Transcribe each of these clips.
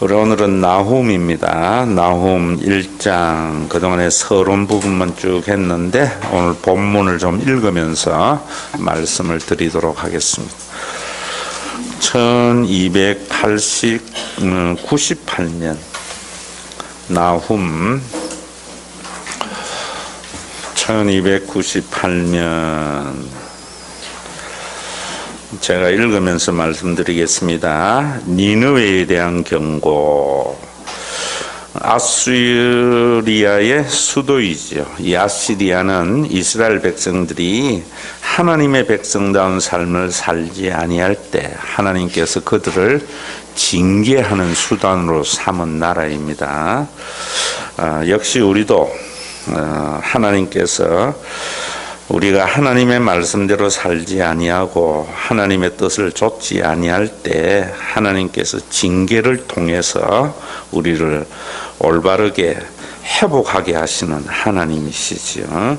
우리 오늘은 나훔입니다. 나훔 1장, 그동안에 서론 부분만 쭉 했는데 오늘 본문을 좀 읽으면서 말씀을 드리도록 하겠습니다. 1298년 나훔 1298년 제가 읽으면서 말씀드리겠습니다. 니느웨에 대한 경고. 아수리아의 수도이죠. 이 아시리아는 이스라엘 백성들이 하나님의 백성다운 삶을 살지 아니할 때 하나님께서 그들을 징계하는 수단으로 삼은 나라입니다. 역시 우리도 하나님께서 우리가 하나님의 말씀대로 살지 아니하고 하나님의 뜻을 좇지 아니할 때 하나님께서 징계를 통해서 우리를 올바르게 회복하게 하시는 하나님이시죠.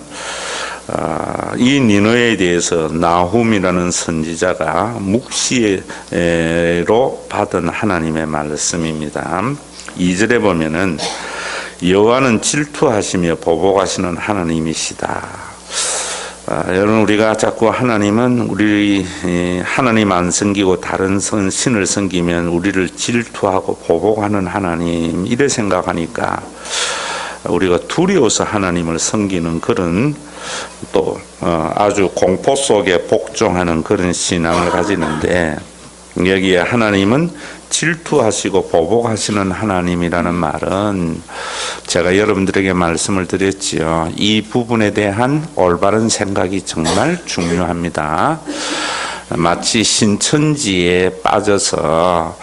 이 니느웨에 대해서 나훔이라는 선지자가 묵시로 받은 하나님의 말씀입니다. 2절에 보면은 여호와는 질투하시며 보복하시는 하나님이시다. 여러분, 우리가 자꾸 하나님은 우리 하나님 안 섬기고 다른 신을 섬기면 우리를 질투하고 보복하는 하나님 이래 생각하니까 우리가 두려워서 하나님을 섬기는 그런 또 아주 공포 속에 복종하는 그런 신앙을 가지는데, 여기에 하나님은 질투하시고 보복하시는 하나님이라는 말은 제가 여러분들에게 말씀을 드렸지요. 이 부분에 대한 올바른 생각이 정말 중요합니다. 마치 신천지에 빠져서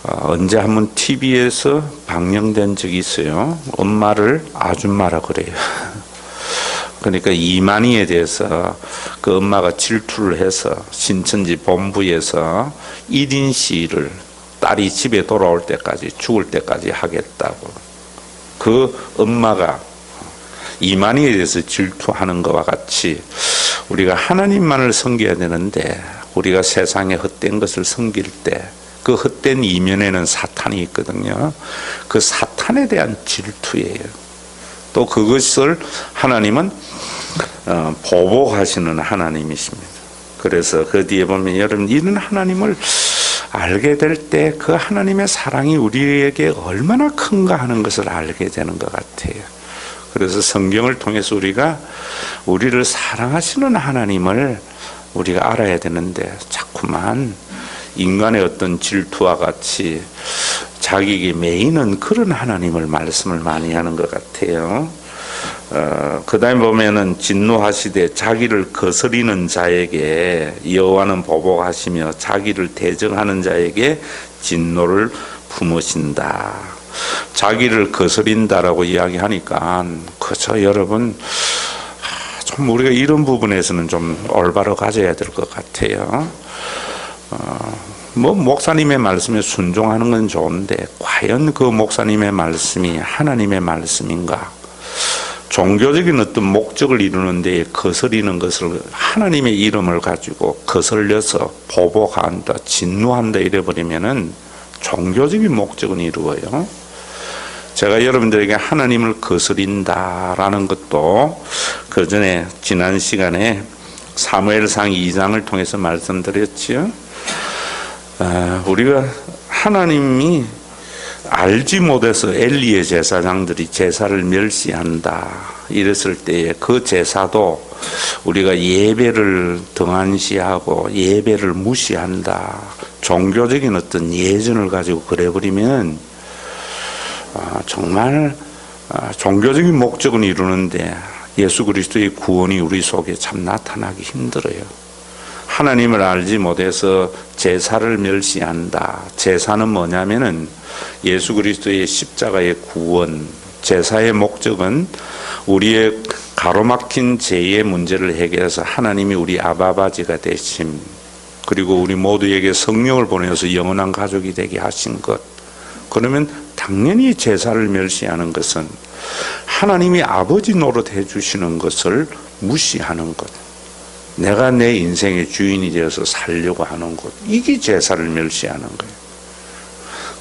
언제 한번 TV에서 방영된 적이 있어요. 엄마를 아줌마라 그래요. 그러니까 이만희에 대해서 그 엄마가 질투를 해서 신천지 본부에서 1인 시위를 딸이 집에 돌아올 때까지, 죽을 때까지 하겠다고. 그 엄마가 이만희에 대해서 질투하는 것과 같이 우리가 하나님만을 섬겨야 되는데 우리가 세상에 헛된 것을 섬길 때 그 헛된 이면에는 사탄이 있거든요. 그 사탄에 대한 질투예요. 또 그것을 하나님은 보복하시는 하나님이십니다. 그래서 그 뒤에 보면 여러분, 이런 하나님을 알게 될 때 그 하나님의 사랑이 우리에게 얼마나 큰가 하는 것을 알게 되는 것 같아요. 그래서 성경을 통해서 우리가 우리를 사랑하시는 하나님을 우리가 알아야 되는데 자꾸만 인간의 어떤 질투와 같이 자기에게 매이는 그런 하나님을 말씀을 많이 하는 것 같아요. 그 다음에 보면은 진노하시되 자기를 거스리는 자에게 여호와는 보복하시며 자기를 대적하는 자에게 진노를 품으신다. 자기를 거스린다라고 이야기하니까 그저 여러분 좀 우리가 이런 부분에서는 좀 올바로 가져야 될 것 같아요. 목사님의 말씀에 순종하는 건 좋은데 과연 그 목사님의 말씀이 하나님의 말씀인가? 종교적인 어떤 목적을 이루는 데에 거스리는 것을 하나님의 이름을 가지고 거슬려서 보복한다, 진노한다 이래버리면은 종교적인 목적은 이루어요. 제가 여러분들에게 하나님을 거스린다라는 것도 그 전에 지난 시간에 사무엘상 2장을 통해서 말씀드렸지요. 우리가 하나님이 알지 못해서 엘리의 제사장들이 제사를 멸시한다 이랬을 때에 그 제사도 우리가 예배를 등한시하고 예배를 무시한다, 종교적인 어떤 예전을 가지고 그래버리면 정말 종교적인 목적은 이루는데 예수 그리스도의 구원이 우리 속에 참 나타나기 힘들어요. 하나님을 알지 못해서 제사를 멸시한다. 제사는 뭐냐면은 예수 그리스도의 십자가의 구원, 제사의 목적은 우리의 가로막힌 죄의 문제를 해결해서 하나님이 우리 아바바지가 되심, 그리고 우리 모두에게 성령을 보내서 영원한 가족이 되게 하신 것. 그러면 당연히 제사를 멸시하는 것은 하나님이 아버지 노릇해 주시는 것을 무시하는 것, 내가 내 인생의 주인이 되어서 살려고 하는 것, 이게 제사를 멸시하는 거예요.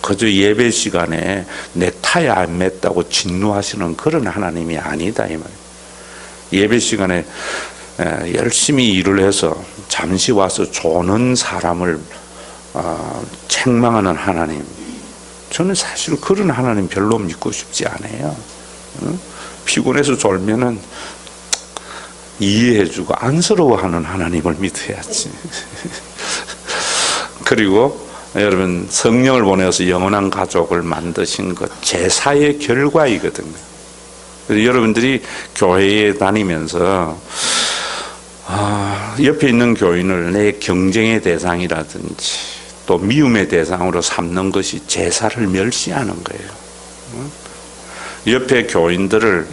그저 예배 시간에 넥타이 안 맸다고 진노하시는 그런 하나님이 아니다 이 말이에요. 예배 시간에 열심히 일을 해서 잠시 와서 조는 사람을 책망하는 하나님, 저는 사실 그런 하나님 별로 믿고 싶지 않아요. 피곤해서 졸면은 이해해주고 안쓰러워하는 하나님을 믿어야지. 그리고 여러분, 성령을 보내서 영원한 가족을 만드신 것, 제사의 결과이거든요. 그래서 여러분들이 교회에 다니면서 옆에 있는 교인을 내 경쟁의 대상이라든지 또 미움의 대상으로 삼는 것이 제사를 멸시하는 거예요. 옆에 교인들을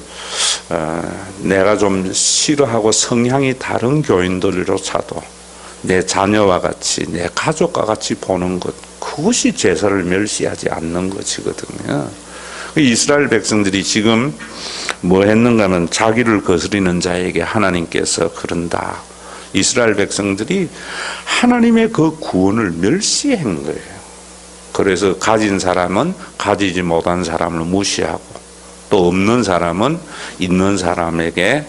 내가 좀 싫어하고 성향이 다른 교인들로차도 내 자녀와 같이, 내 가족과 같이 보는 것, 그것이 제사를 멸시하지 않는 것이거든요. 이스라엘 백성들이 지금 뭐 했는가 하면 자기를 거스리는 자에게 하나님께서 그런다. 이스라엘 백성들이 하나님의 그 구원을 멸시한 거예요. 그래서 가진 사람은 가지지 못한 사람을 무시하고 또 없는 사람은 있는 사람에게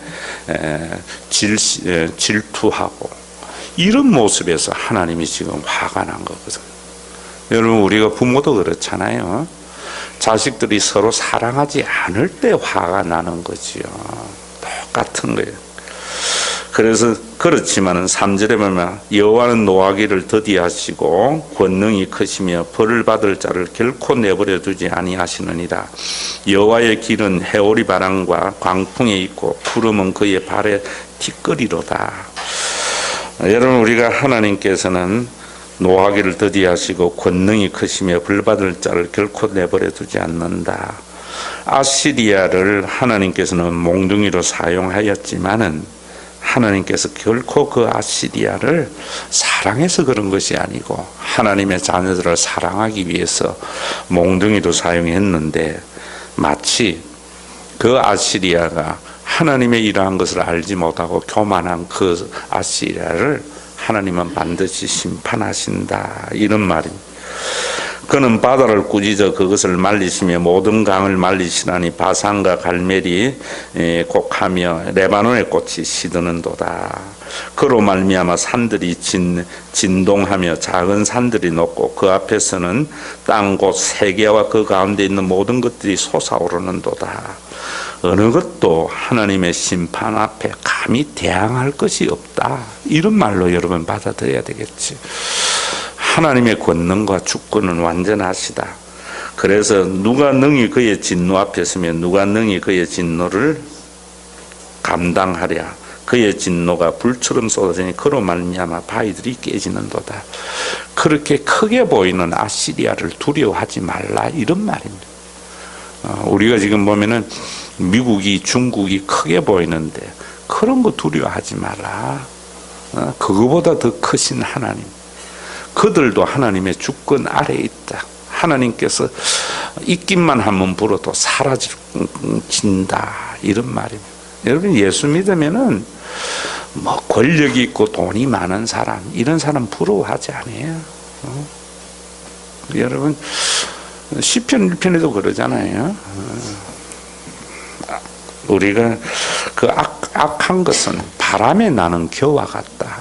질투하고, 이런 모습에서 하나님이 지금 화가 난 거거든요. 여러분, 우리가 부모도 그렇잖아요. 자식들이 서로 사랑하지 않을 때 화가 나는 거지요. 똑같은 거예요. 그래서 그렇지만은 3절에 보면 여호와는 노하기를 더디하시고 권능이 크시며 벌을 받을 자를 결코 내버려 두지 아니하시느니라. 여호와의 길은 해오리 바람과 광풍에 있고 구름은 그의 발에 티끌이로다. 여러분, 우리가 하나님께서는 노하기를 더디하시고 권능이 크시며 벌 받을 자를 결코 내버려 두지 않는다. 아시리아를 하나님께서는 몽둥이로 사용하였지만은 하나님께서 결코 그 아시리아를 사랑해서 그런 것이 아니고 하나님의 자녀들을 사랑하기 위해서 몽둥이도 사용했는데, 마치 그 아시리아가 하나님의 이러한 것을 알지 못하고 교만한 그 아시리아를 하나님은 반드시 심판하신다, 이런 말입니다. 그는 바다를 꾸짖어 그것을 말리시며 모든 강을 말리시나니 바산과 갈멜이 곡하며 레바논의 꽃이 시드는도다. 그로 말미암아 산들이 진동하며 작은 산들이 높고 그 앞에서는 땅 곧 세계와 그 가운데 있는 모든 것들이 솟아오르는도다. 어느 것도 하나님의 심판 앞에 감히 대항할 것이 없다, 이런 말로 여러분 받아들여야 되겠지. 하나님의 권능과 주권은 완전하시다. 그래서 누가 능히 그의 진노 앞에 서면 누가 능히 그의 진노를 감당하랴. 그의 진노가 불처럼 쏟아지니 그로 말미암아 바위들이 깨지는도다. 그렇게 크게 보이는 아시리아를 두려워하지 말라, 이런 말입니다. 우리가 지금 보면은 미국이, 중국이 크게 보이는데 그런 거 두려워하지 마라. 그거보다 더 크신 하나님, 그들도 하나님의 주권 아래에 있다. 하나님께서 입김만 한번 불어도 사라진다, 이런 말입니다. 여러분, 예수 믿으면은 뭐 권력이 있고 돈이 많은 사람, 이런 사람 부러워하지 않아요. 여러분, 시편 1편에도 그러잖아요. 우리가 그 악한 것은 바람에 나는 겨와 같다.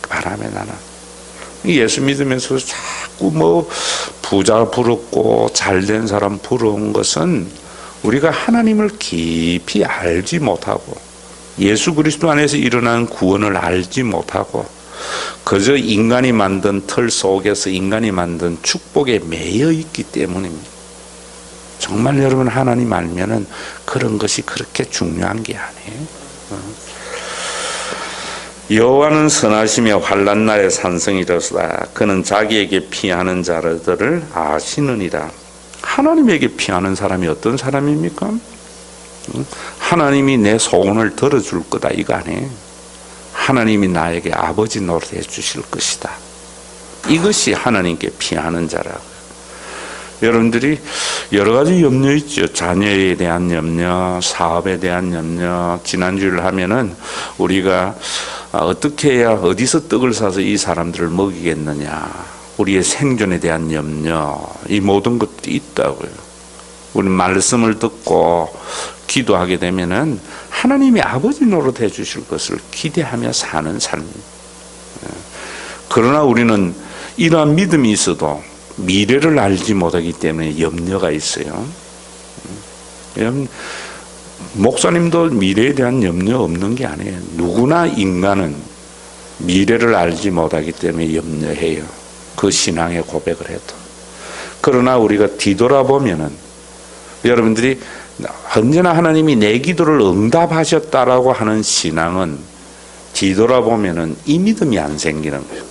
바람에 나는. 예수 믿으면서 자꾸 뭐 부자 부럽고 잘된 사람 부러운 것은 우리가 하나님을 깊이 알지 못하고 예수 그리스도 안에서 일어난 구원을 알지 못하고 그저 인간이 만든 틀 속에서 인간이 만든 축복에 매여 있기 때문입니다. 정말 여러분, 하나님 알면은 그런 것이 그렇게 중요한 게 아니에요. 여호와는 선하시며 환난 날에 산성이로소다. 그는 자기에게 피하는 자들을 아시느니라. 하나님에게 피하는 사람이 어떤 사람입니까? 하나님이 내 소원을 들어줄 거다, 이거 아니에요. 하나님이 나에게 아버지 노릇해 주실 것이다. 이것이 하나님께 피하는 자라고. 여러분들이 여러 가지 염려 있죠. 자녀에 대한 염려, 사업에 대한 염려. 지난주를 하면은 우리가 어떻게 해야 어디서 떡을 사서 이 사람들을 먹이겠느냐, 우리의 생존에 대한 염려, 이 모든 것들이 있다고요. 우리 말씀을 듣고 기도하게 되면은 하나님이 아버지 노릇해 주실 것을 기대하며 사는 삶. 그러나 우리는 이러한 믿음이 있어도 미래를 알지 못하기 때문에 염려가 있어요. 목사님도 미래에 대한 염려 없는 게 아니에요. 누구나 인간은 미래를 알지 못하기 때문에 염려해요. 그 신앙의 고백을 해도. 그러나 우리가 뒤돌아보면은 여러분들이 언제나 하나님이 내 기도를 응답하셨다라고 하는 신앙은 뒤돌아보면은 이 믿음이 안 생기는 거예요.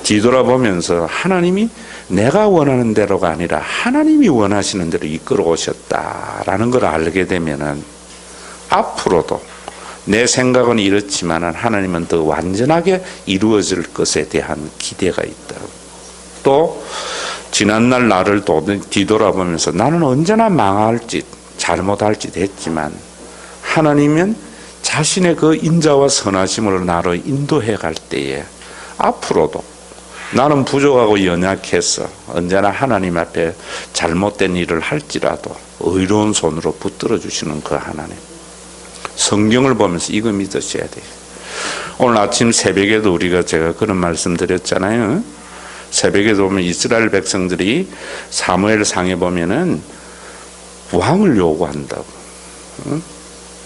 뒤돌아보면서 하나님이 내가 원하는 대로가 아니라 하나님이 원하시는 대로 이끌어 오셨다라는 걸 알게 되면은 앞으로도 내 생각은 이렇지만은 하나님은 더 완전하게 이루어질 것에 대한 기대가 있다. 또 지난날 나를 뒤돌아보면서 나는 언제나 망할 짓, 잘못할 짓 했지만 하나님은 자신의 그 인자와 선하심으로 나를 인도해 갈 때에 앞으로도 나는 부족하고 연약해서 언제나 하나님 앞에 잘못된 일을 할지라도 의로운 손으로 붙들어 주시는 그 하나님. 성경을 보면서 이거 믿으셔야 돼요. 오늘 아침 새벽에도 제가 그런 말씀 드렸잖아요. 새벽에도 보면 이스라엘 백성들이 사무엘상에 보면은 왕을 요구한다고.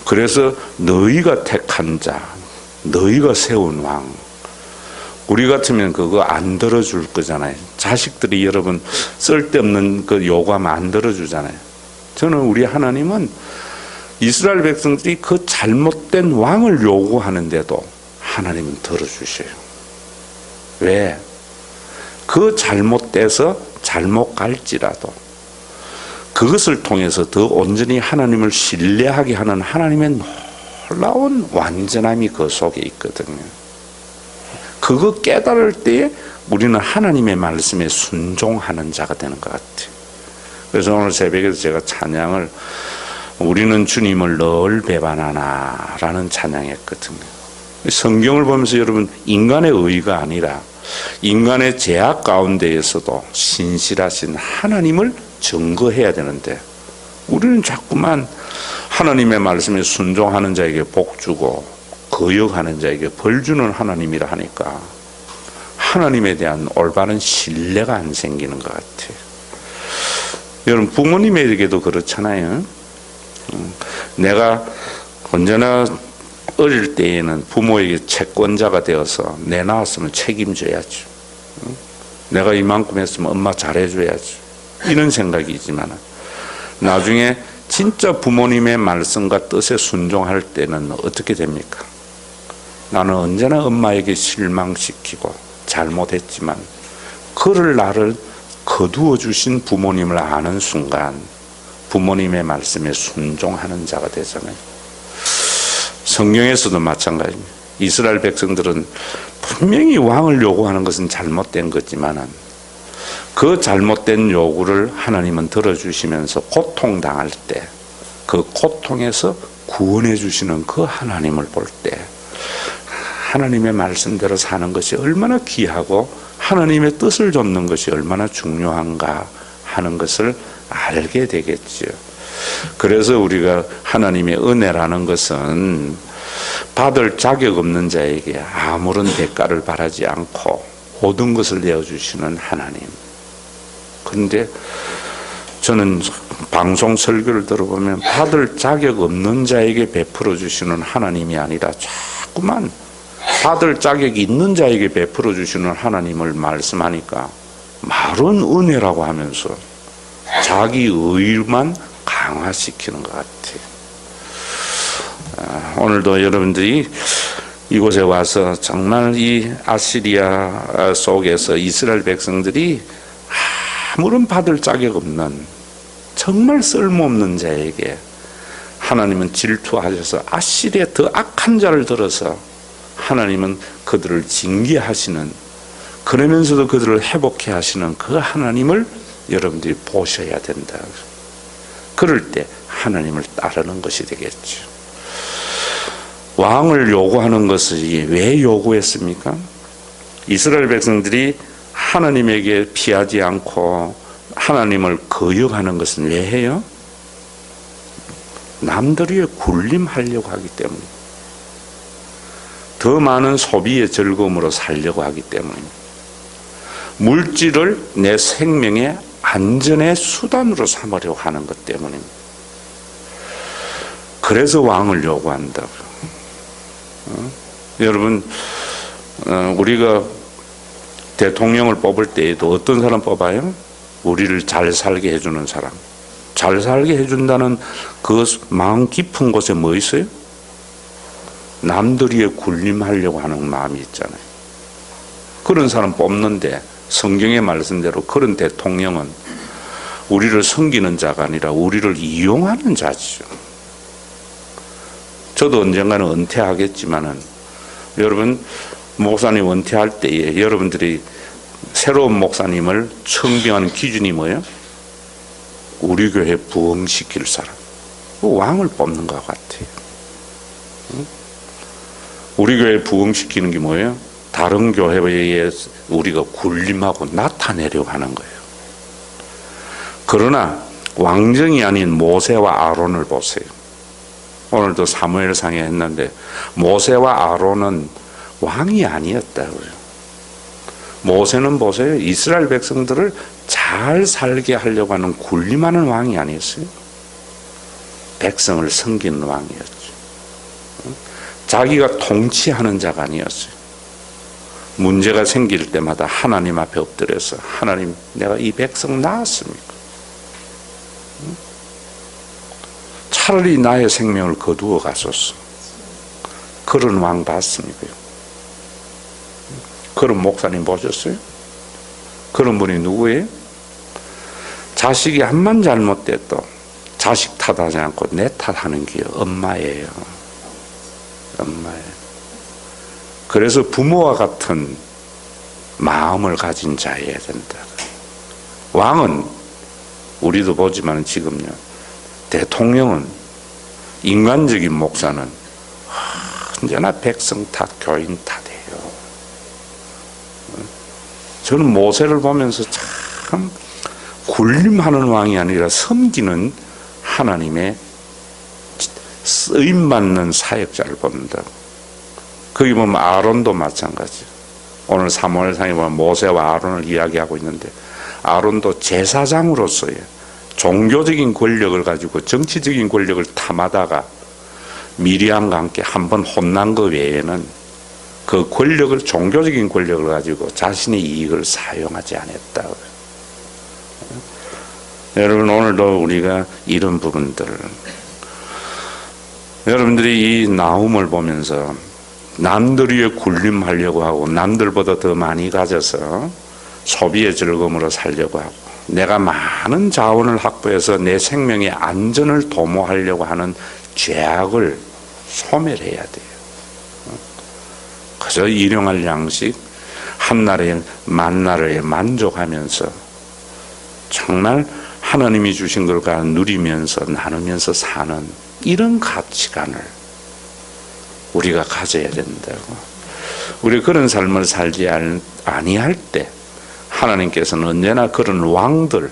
그래서 너희가 택한 자, 너희가 세운 왕. 우리 같으면 그거 안 들어줄 거잖아요. 자식들이 여러분 쓸데없는 그 요구하면 안 들어주잖아요. 저는 우리 하나님은 이스라엘 백성들이 그 잘못된 왕을 요구하는데도 하나님은 들어주셔요. 왜? 그 잘못돼서 잘못 갈지라도 그것을 통해서 더 온전히 하나님을 신뢰하게 하는 하나님의 놀라운 완전함이 그 속에 있거든요. 그거 깨달을 때에 우리는 하나님의 말씀에 순종하는 자가 되는 것 같아요. 그래서 오늘 새벽에도 제가 찬양을 우리는 주님을 늘 배반하나 라는 찬양했거든요. 성경을 보면서 여러분 인간의 의가 아니라 인간의 죄악 가운데에서도 신실하신 하나님을 증거해야 되는데 우리는 자꾸만 하나님의 말씀에 순종하는 자에게 복 주고 거역하는 자에게 벌 주는 하나님이라 하니까 하나님에 대한 올바른 신뢰가 안 생기는 것 같아요. 여러분 부모님에게도 그렇잖아요. 내가 언제나 어릴 때에는 부모에게 채권자가 되어서 내 낳았으면 책임져야죠. 내가 이만큼 했으면 엄마 잘해줘야지. 이런 생각이지만 나중에 진짜 부모님의 말씀과 뜻에 순종할 때는 어떻게 됩니까? 나는 언제나 엄마에게 실망시키고 잘못했지만 그를 나를 거두어 주신 부모님을 아는 순간 부모님의 말씀에 순종하는 자가 되잖아요. 성경에서도 마찬가지입니다. 이스라엘 백성들은 분명히 왕을 요구하는 것은 잘못된 거지만 그 잘못된 요구를 하나님은 들어주시면서 고통당할 때 그 고통에서 구원해 주시는 그 하나님을 볼 때 하나님의 말씀대로 사는 것이 얼마나 귀하고 하나님의 뜻을 좇는 것이 얼마나 중요한가 하는 것을 알게 되겠죠. 그래서 우리가 하나님의 은혜라는 것은 받을 자격 없는 자에게 아무런 대가를 바라지 않고 모든 것을 내어주시는 하나님. 그런데 저는 방송 설교를 들어보면 받을 자격 없는 자에게 베풀어 주시는 하나님이 아니라 자꾸만 받을 자격이 있는 자에게 베풀어 주시는 하나님을 말씀하니까 말은 은혜라고 하면서 자기 의만 강화시키는 것 같아요. 오늘도 여러분들이 이곳에 와서 정말 이 아시리아 속에서 이스라엘 백성들이 아무런 받을 자격 없는 정말 쓸모없는 자에게 하나님은 질투하셔서 아시리아 더 악한 자를 들어서 하나님은 그들을 징계하시는, 그러면서도 그들을 회복해 하시는 그 하나님을 여러분들이 보셔야 된다. 그럴 때 하나님을 따르는 것이 되겠죠. 왕을 요구하는 것이 왜 요구했습니까? 이스라엘 백성들이 하나님에게 피하지 않고 하나님을 거역하는 것은 왜 해요? 남들 위에 군림하려고 하기 때문에, 더 많은 소비의 즐거움으로 살려고 하기 때문에, 물질을 내 생명의 안전의 수단으로 삼으려고 하는 것 때문입니다. 그래서 왕을 요구한다고요. 여러분, 우리가 대통령을 뽑을 때에도 어떤 사람 뽑아요? 우리를 잘 살게 해주는 사람. 잘 살게 해준다는 그 마음 깊은 곳에 뭐 있어요? 남들 위에 군림하려고 하는 마음이 있잖아요. 그런 사람 뽑는데 성경의 말씀대로 그런 대통령은 우리를 섬기는 자가 아니라 우리를 이용하는 자죠. 저도 언젠가는 은퇴하겠지만은, 여러분, 목사님 은퇴할 때에 여러분들이 새로운 목사님을 청빙하는 기준이 뭐예요? 우리 교회 부흥시킬 사람, 왕을 뽑는 것 같아요. 우리 교회 부흥시키는 게 뭐예요? 다른 교회에 우리가 군림하고 나타내려고 하는 거예요. 그러나 왕정이 아닌 모세와 아론을 보세요. 오늘도 사무엘상에 했는데 모세와 아론은 왕이 아니었다고요. 모세는 보세요. 이스라엘 백성들을 잘 살게 하려고 하는 군림하는 왕이 아니었어요. 백성을 섬기는 왕이었죠. 자기가 통치하는 자가 아니었어요. 문제가 생길 때마다 하나님 앞에 엎드려서, 하나님, 내가 이 백성 낳았습니까? 차라리 나의 생명을 거두어 가소서. 그런 왕 봤습니까? 그런 목사님 보셨어요? 그런 분이 누구예요? 자식이 한만 잘못돼도 자식 탓하지 않고 내 탓하는 게 엄마예요. 엄마예요. 그래서 부모와 같은 마음을 가진 자여야 된다. 왕은 우리도 보지만 지금요, 대통령은, 인간적인 목사는 언제나 백성 탓, 교인 탓이에요. 저는 모세를 보면서 참 군림하는 왕이 아니라 섬기는 하나님의 쓰임받는 사역자를 본다. 거기 보면 아론도 마찬가지. 오늘 사무엘상에 보면 모세와 아론을 이야기하고 있는데, 아론도 제사장으로서의 종교적인 권력을 가지고 정치적인 권력을 탐하다가 미리암과 함께 한번 혼난 것 외에는 그 권력을, 종교적인 권력을 가지고 자신의 이익을 사용하지 않았다. 여러분, 오늘도 우리가 이런 부분들, 여러분들이 이 나훔을 보면서 남들 위에 군림하려고 하고 남들보다 더 많이 가져서 소비의 즐거움으로 살려고 하고 내가 많은 자원을 확보해서 내 생명의 안전을 도모하려고 하는 죄악을 소멸해야 돼요. 그저 일용할 양식, 한날의 만나를 만족하면서 정말 하나님이 주신 걸까 누리면서 나누면서 사는 이런 가치관을 우리가 가져야 된다고. 우리 그런 삶을 살지 아니할 때 하나님께서는 언제나 그런 왕들,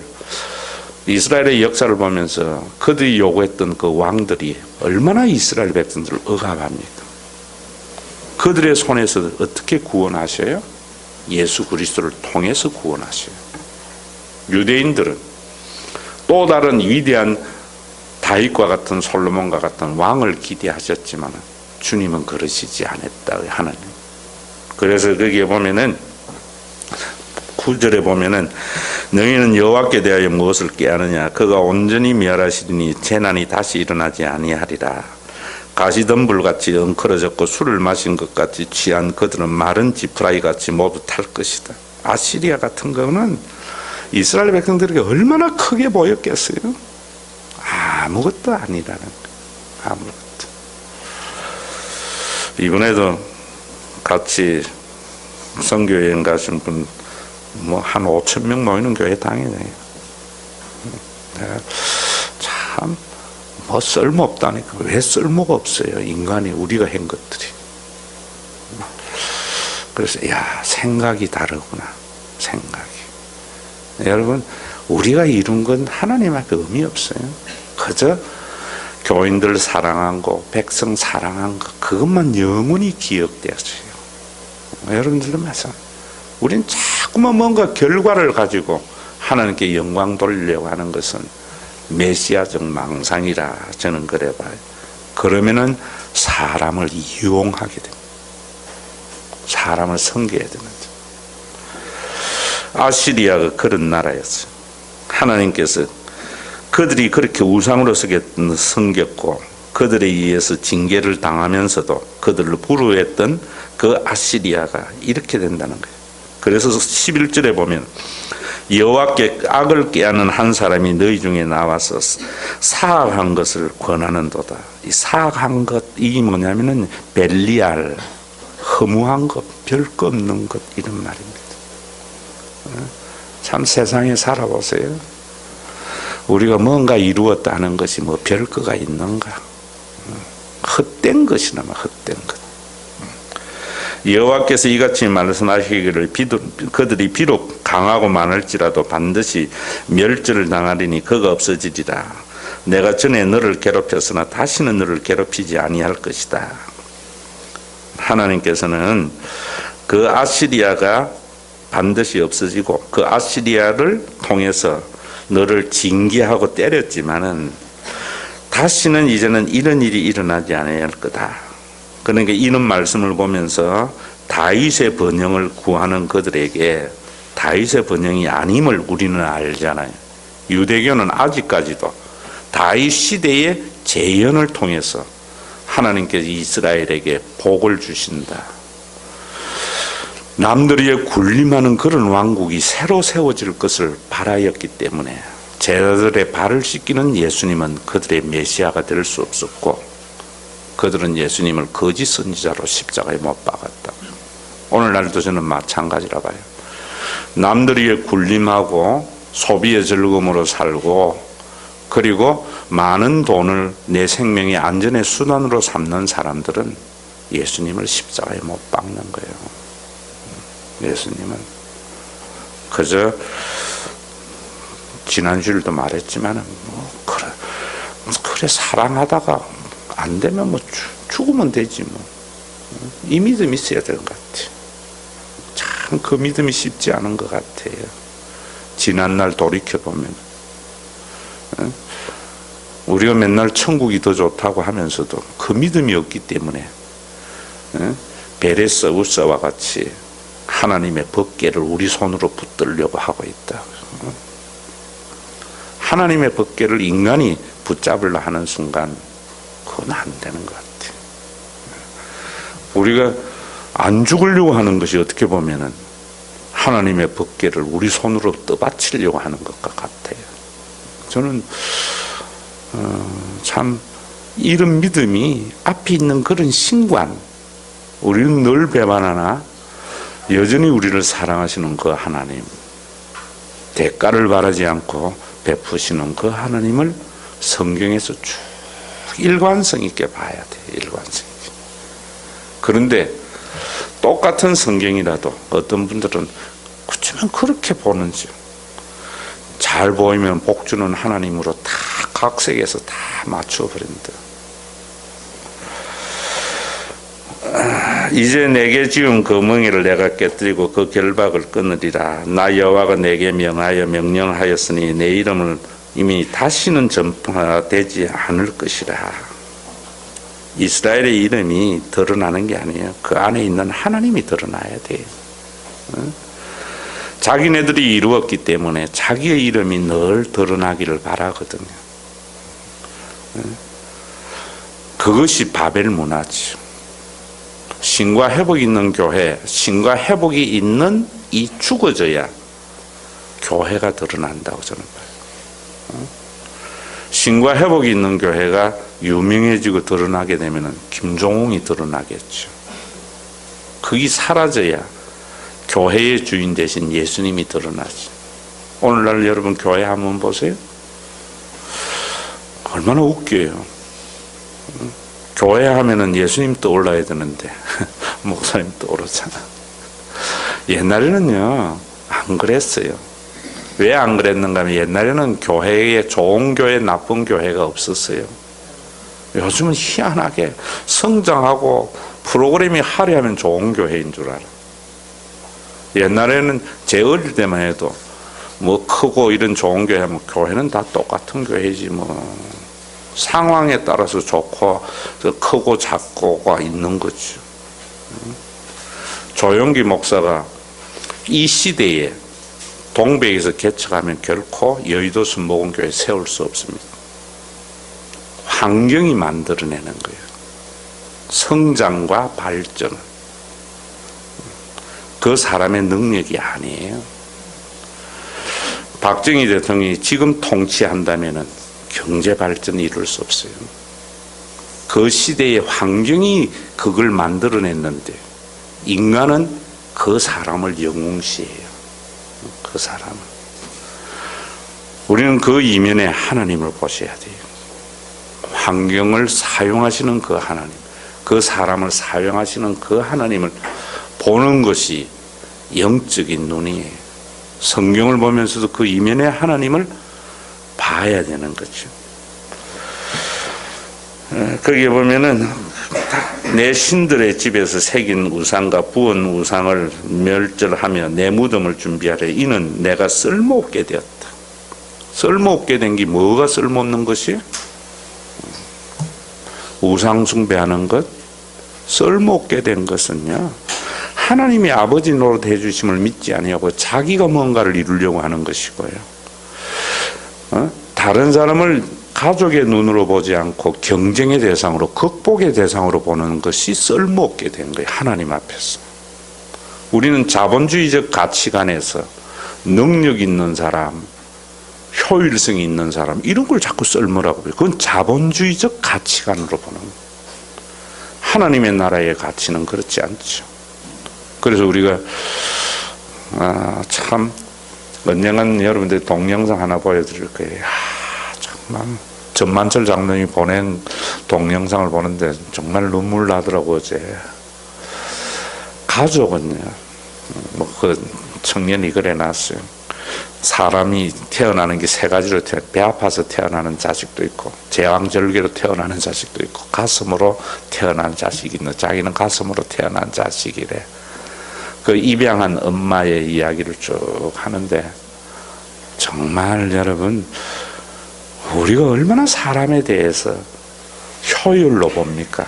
이스라엘의 역사를 보면서 그들이 요구했던 그 왕들이 얼마나 이스라엘 백성들을 억압합니까? 그들의 손에서 어떻게 구원하셔요? 예수 그리스도를 통해서 구원하셔요. 유대인들은 또 다른 위대한 다윗과 같은 솔로몬과 같은 왕을 기대하셨지만 주님은 그러시지 않았다. 하나님. 그래서 거기에 보면은 9절에 보면은 너희는 여호와께 대하여 무엇을 꾀하느냐? 그가 온전히 멸하시리니 재난이 다시 일어나지 아니하리라. 가시덤불같이 엉클어졌고 술을 마신 것 같이 취한 그들은 마른 지푸라기 같이 모두 탈 것이다. 아시리아 같은 거는 이스라엘 백성들에게 얼마나 크게 보였겠어요? 아무것도 아니라는 거예요. 아무것도. 이번에도 같이 선교여행 가신 분 뭐 한 5,000명 모이는 교회 당연해요. 참 뭐 쓸모없다니까. 왜 쓸모가 없어요? 인간이 우리가 한 것들이. 그래서 야, 생각이 다르구나. 생각이. 여러분, 우리가 이룬 건 하나님 앞에 의미 없어요. 그저 교인들 사랑한 거, 백성 사랑한 거, 그것만 영원히 기억되어져요. 여러분들도 마찬가지. 우린 자꾸만 뭔가 결과를 가지고 하나님께 영광 돌리려고 하는 것은 메시아적 망상이라 저는 그래 봐요. 그러면은 사람을 이용하게 됩니다. 사람을 섬겨야 되는 거죠. 아시리아가 그런 나라였어요. 하나님께서 그들이 그렇게 우상으로 섬겼고 그들에 의해서 징계를 당하면서도 그들을 부르했던 그 아시리아가 이렇게 된다는 거예요. 그래서 11절에 보면 여호와께 악을 꾀하는 한 사람이 너희 중에 나와서 사악한 것을 권하는도다. 이 사악한 것이 뭐냐면은 벨리알, 허무한 것, 별거 없는 것, 이런 말입니다. 참 세상에 살아보세요. 우리가 뭔가 이루었다는 것이 뭐 별거가 있는가? 헛된 것이나마 헛된 것. 여호와께서 이같이 말씀하시기를 그들이 비록 강하고 많을지라도 반드시 멸절을 당하리니 그가 없어지리라. 내가 전에 너를 괴롭혔으나 다시는 너를 괴롭히지 아니할 것이다. 하나님께서는 그 아시리아가 반드시 없어지고 그 아시리아를 통해서 너를 징계하고 때렸지만은 다시는 이제는 이런 일이 일어나지 않아야 할 거다. 그러니까 이런 말씀을 보면서 다윗의 번영을 구하는 그들에게 다윗의 번영이 아님을 우리는 알잖아요. 유대교는 아직까지도 다윗 시대의 재현을 통해서 하나님께서 이스라엘에게 복을 주신다. 남들이 군림하는 그런 왕국이 새로 세워질 것을 바라였기 때문에 제자들의 발을 씻기는 예수님은 그들의 메시아가 될 수 없었고 그들은 예수님을 거짓 선지자로 십자가에 못 박았다. 오늘날도 저는 마찬가지라 봐요. 남들이 군림하고 소비의 즐거움으로 살고 그리고 많은 돈을 내 생명의 안전의 수단으로 삼는 사람들은 예수님을 십자가에 못 박는 거예요. 예수님은 그저 지난주에도 말했지만은 뭐 그래 사랑하다가 안 되면 뭐 죽으면 되지 뭐. 이 믿음이 있어야 될 것 같아요. 참 그 믿음이 쉽지 않은 것 같아요. 지난날 돌이켜보면 우리가 맨날 천국이 더 좋다고 하면서도 그 믿음이 없기 때문에 베레스우스와 같이 하나님의 법궤를 우리 손으로 붙들려고 하고 있다. 하나님의 법궤를 인간이 붙잡으려 하는 순간 그건 안 되는 것 같아요. 우리가 안 죽으려고 하는 것이 어떻게 보면은 하나님의 법궤를 우리 손으로 떠받치려고 하는 것과 같아요. 저는 참 이런 믿음이 앞에 있는 그런 신관, 우리는 늘 배반하나 여전히 우리를 사랑하시는 그 하나님, 대가를 바라지 않고 베푸시는 그 하나님을 성경에서 쭉 일관성 있게 봐야 돼요. 일관성 있게. 그런데 똑같은 성경이라도 어떤 분들은 어쩌면 그렇게 보는지 잘 보이면 복주는 하나님으로 다 각색해서 다 맞춰버린다. 이제 내게 지은 그 멍에를 내가 깨뜨리고 그 결박을 끊으리라. 나 여호와가 내게 명령하였으니 내 이름을 이미 다시는 전파되지 않을 것이라. 이스라엘의 이름이 드러나는 게 아니에요. 그 안에 있는 하나님이 드러나야 돼요. 자기네들이 이루었기 때문에 자기의 이름이 늘 드러나기를 바라거든요. 그것이 바벨 문화죠. 신과 회복이 있는 교회, 신과 회복이 있는 이 죽어져야 교회가 드러난다고 저는 봐요. 신과 회복이 있는 교회가 유명해지고 드러나게 되면 김종웅이 드러나겠죠. 그게 사라져야 교회의 주인 대신 예수님이 드러나지. 오늘날 여러분 교회 한번 보세요. 얼마나 웃겨요. 교회 하면은 예수님 떠올라야 되는데 목사님 떠오르잖아. 옛날에는요 안 안 그랬어요. 왜 안 그랬는가 하면 옛날에는 교회에 좋은 교회, 나쁜 교회가 없었어요. 요즘은 희한하게 성장하고 프로그램이 화려하면 좋은 교회인 줄 알아. 옛날에는 제 어릴 때만 해도 뭐 크고 이런 좋은 교회 하면 교회는 다 똑같은 교회지 뭐. 상황에 따라서 좋고 크고 작고가 있는 거죠. 조용기 목사가 이 시대에 동백에서 개척하면 결코 여의도 순복음교회 세울 수 없습니다. 환경이 만들어내는 거예요. 성장과 발전을. 그 사람의 능력이 아니에요. 박정희 대통령이 지금 통치한다면은 경제 발전을 이룰 수 없어요. 그 시대의 환경이 그걸 만들어냈는데 인간은 그 사람을 영웅시해요. 그 사람을. 우리는 그 이면에 하나님을 보셔야 돼요. 환경을 사용하시는 그 하나님, 그 사람을 사용하시는 그 하나님을 보는 것이 영적인 눈이에요. 성경을 보면서도 그 이면에 하나님을 봐야 되는 거죠. 거기에 보면은 내 신들의 집에서 새긴 우상과 부은 우상을 멸절하며 내 무덤을 준비하래. 이는 내가 쓸모없게 되었다. 쓸모없게 된 게 뭐가 쓸모없는 것이? 우상 숭배하는 것. 쓸모없게 된 것은요, 하나님이 아버지 노릇 해주심을 믿지 아니하고 자기가 뭔가를 이루려고 하는 것이고요. 다른 사람을 가족의 눈으로 보지 않고 경쟁의 대상으로, 극복의 대상으로 보는 것이 쓸모없게 된 거예요. 하나님 앞에서. 우리는 자본주의적 가치관에서 능력 있는 사람, 효율성이 있는 사람, 이런 걸 자꾸 쓸모라고 해요. 그건 자본주의적 가치관으로 보는 거예요. 하나님의 나라의 가치는 그렇지 않죠. 그래서 우리가 참 언젠간 여러분들 동영상 하나 보여드릴 거예요. 정말 전만철 장로님이 보낸 동영상을 보는데 정말 눈물 나더라고. 어제 가족은요, 뭐 그 청년이 그래 놨어요. 사람이 태어나는 게 세 가지로 배 아파서 태어나는 자식도 있고, 제왕절개로 태어나는 자식도 있고, 가슴으로 태어난 자식이 있는, 자기는 가슴으로 태어난 자식이래. 그 입양한 엄마의 이야기를 쭉 하는데, 정말 여러분, 우리가 얼마나 사람에 대해서 효율로 봅니까?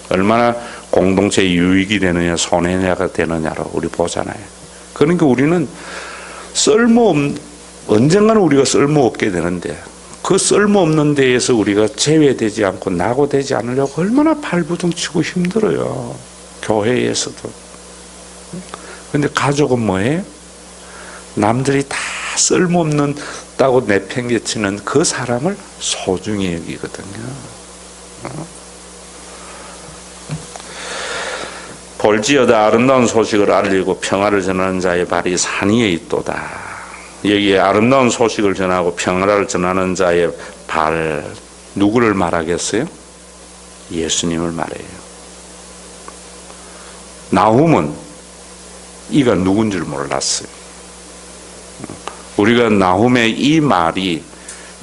얼마나 공동체 유익이 되느냐, 손해가 되느냐로 우리 보잖아요. 그러니까 우리는 언젠가는 우리가 쓸모없게 되는데, 그 쓸모없는 데에서 우리가 제외되지 않고 낙오되지 않으려고 얼마나 발부둥치고 힘들어요. 교회에서도. 근데 가족은 뭐예요? 남들이 다 쓸모없는다고 내팽개치는 그 사람을 소중히 여기거든요. 볼지어다 아름다운 소식을 알리고 평화를 전하는 자의 발이 산 위에 있도다. 여기에 아름다운 소식을 전하고 평화를 전하는 자의 발, 누구를 말하겠어요? 예수님을 말해요. 나훔은 이가 누군 줄 몰랐어요. 우리가 나훔의 이 말이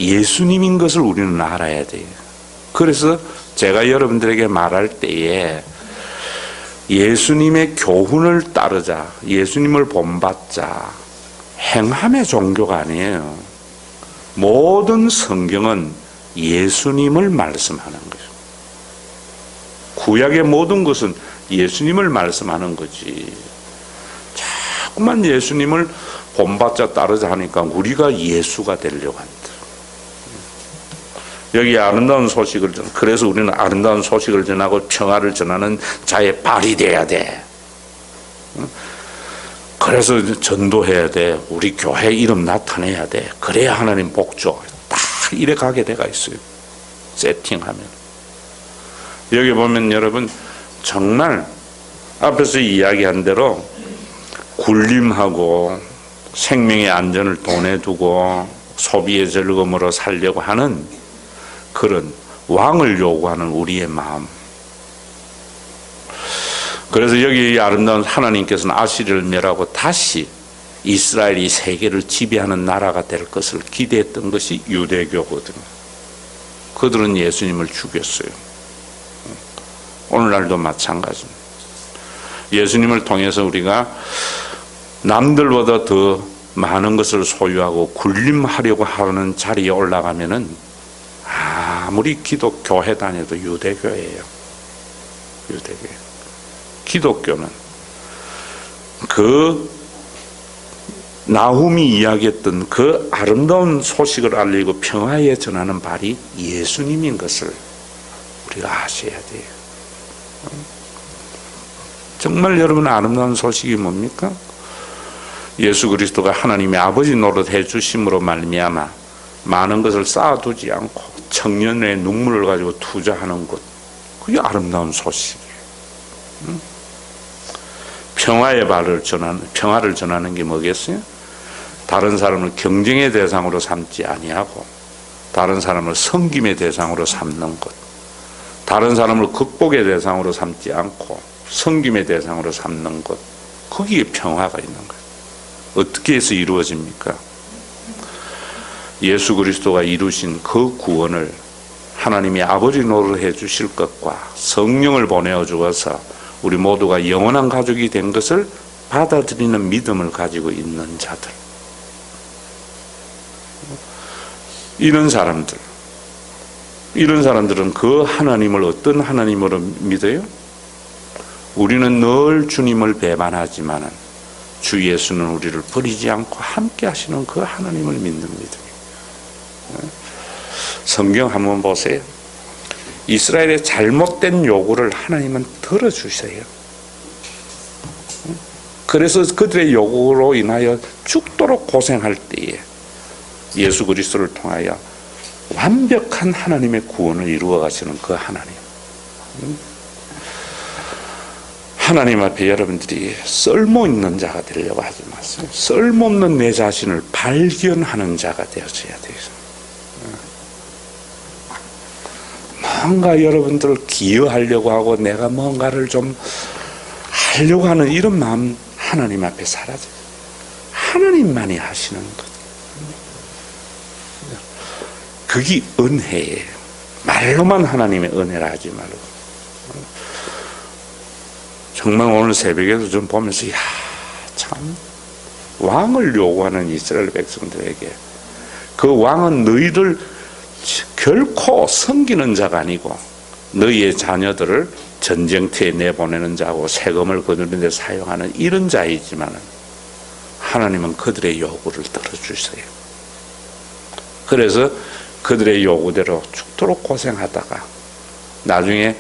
예수님인 것을 우리는 알아야 돼요. 그래서 제가 여러분들에게 말할 때에 예수님의 교훈을 따르자, 예수님을 본받자, 행함의 종교가 아니에요. 모든 성경은 예수님을 말씀하는 거예요. 구약의 모든 것은 예수님을 말씀하는 거지. 자꾸만 예수님을 본받자 따르자 하니까 우리가 예수가 되려고 한다. 여기 아름다운 소식을 그래서 우리는 아름다운 소식을 전하고 평화를 전하는 자의 발이 돼야 돼. 그래서 전도해야 돼. 우리 교회 이름 나타내야 돼. 그래야 하나님 복 줘. 딱 이래 가게 돼가 있어요. 세팅하면. 여기 보면 여러분 정말 앞에서 이야기한 대로 굴림하고 생명의 안전을 돈에 두고 소비의 즐거움으로 살려고 하는 그런 왕을 요구하는 우리의 마음. 그래서 여기 이 아름다운 하나님께서는 아시리를 멸하고 다시 이스라엘이 세계를 지배하는 나라가 될 것을 기대했던 것이 유대교거든요. 그들은 예수님을 죽였어요. 오늘날도 마찬가지입니다. 예수님을 통해서 우리가 남들보다 더 많은 것을 소유하고 군림하려고 하는 자리에 올라가면은 아무리 기독교회 다녀도 유대교예요. 유대교. 기독교는 그 나훔이 이야기했던 그 아름다운 소식을 알리고 평화에 전하는 발이 예수님인 것을 우리가 아셔야 돼요. 정말 여러분 아름다운 소식이 뭡니까? 예수 그리스도가 하나님의 아버지 노릇해 주심으로 말미암아 많은 것을 쌓아두지 않고 청년의 눈물을 가지고 투자하는 것, 그게 아름다운 소식이에요. 평화의 발을 평화를 전하는 게 뭐겠어요? 다른 사람을 경쟁의 대상으로 삼지 아니하고 다른 사람을 섬김의 대상으로 삼는 것, 다른 사람을 극복의 대상으로 삼지 않고 섬김의 대상으로 삼는 것, 거기에 평화가 있는 거예요. 어떻게 해서 이루어집니까? 예수 그리스도가 이루신 그 구원을 하나님이 아버지 노릇해 주실 것과 성령을 보내어 주어서 우리 모두가 영원한 가족이 된 것을 받아들이는 믿음을 가지고 있는 자들, 이런 사람들은 그 하나님을 어떤 하나님으로 믿어요? 우리는 늘 주님을 배반하지만은 주 예수는 우리를 버리지 않고 함께 하시는 그 하나님을 믿는 믿음이에요. 성경 한번 보세요. 이스라엘의 잘못된 요구를 하나님은 들어주세요. 그래서 그들의 요구로 인하여 죽도록 고생할 때에 예수 그리스도를 통하여 완벽한 하나님의 구원을 이루어 가시는 그 하나님. 하나님 앞에 여러분들이 쓸모있는 자가 되려고 하지 마세요. 쓸모없는 내 자신을 발견하는 자가 되어져야 돼요. 뭔가 여러분들을 기여하려고 하고 내가 뭔가를 좀 하려고 하는 이런 마음 하나님 앞에 사라져요. 하나님만이 하시는 것. 그게 은혜예요. 말로만 하나님의 은혜라 하지 말고. 정말 오늘 새벽에도 좀 보면서 참 왕을 요구하는 이스라엘 백성들에게 그 왕은 너희를 결코 섬기는 자가 아니고 너희의 자녀들을 전쟁터에 내보내는 자고 세금을 거두는 데 사용하는 이런 자이지만 하나님은 그들의 요구를 들어주세요. 그래서 그들의 요구대로 죽도록 고생하다가 나중에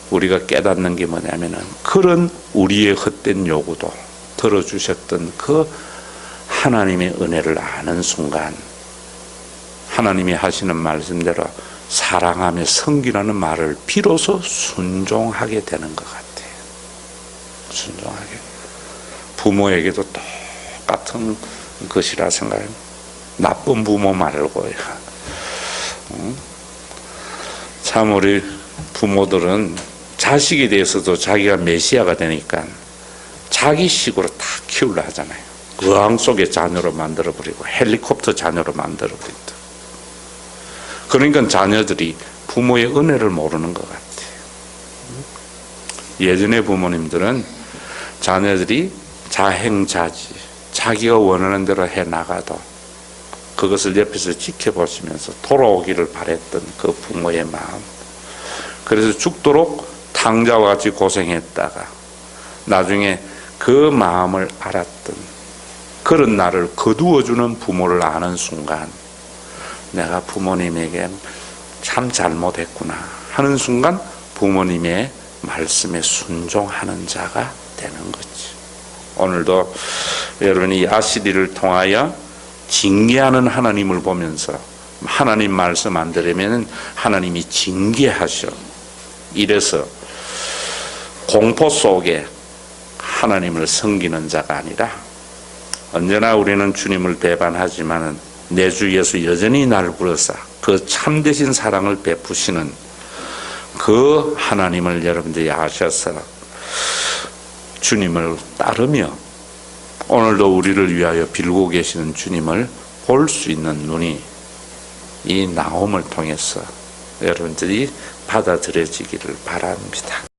우리가 깨닫는 게 뭐냐면은 그런 우리의 헛된 요구도 들어주셨던 그 하나님의 은혜를 아는 순간 하나님이 하시는 말씀대로 사랑하며 섬기라는 말을 비로소 순종하게 되는 것 같아요. 순종하게. 부모에게도 똑같은 것이라 생각해요. 나쁜 부모 말고요. 참 우리 부모들은 자식에 대해서도 자기가 메시아가 되니까 자기 식으로 다 키우려 하잖아요. 의왕 속의 자녀로 만들어버리고 헬리콥터 자녀로 만들어버린다. 그러니까 자녀들이 부모의 은혜를 모르는 것 같아요. 예전의 부모님들은 자녀들이 자행자지, 자기가 원하는 대로 해나가도 그것을 옆에서 지켜보시면서 돌아오기를 바랬던 그 부모의 마음. 그래서 죽도록 탕자와 같이 고생했다가 나중에 그 마음을 알았던 그런 나를 거두어주는 부모를 아는 순간 내가 부모님에게 참 잘못했구나 하는 순간 부모님의 말씀에 순종하는 자가 되는 거지. 오늘도 여러분이 아시리를 통하여 징계하는 하나님을 보면서 하나님 말씀 안 들으면 하나님이 징계하셔. 이래서 공포 속에 하나님을 섬기는 자가 아니라 언제나 우리는 주님을 배반하지만 내 주 예수 여전히 날 부르사 그 참되신 사랑을 베푸시는 그 하나님을 여러분들이 아셔서 주님을 따르며 오늘도 우리를 위하여 빌고 계시는 주님을 볼 수 있는 눈이 이 나옴을 통해서 여러분들이 받아들여지기를 바랍니다.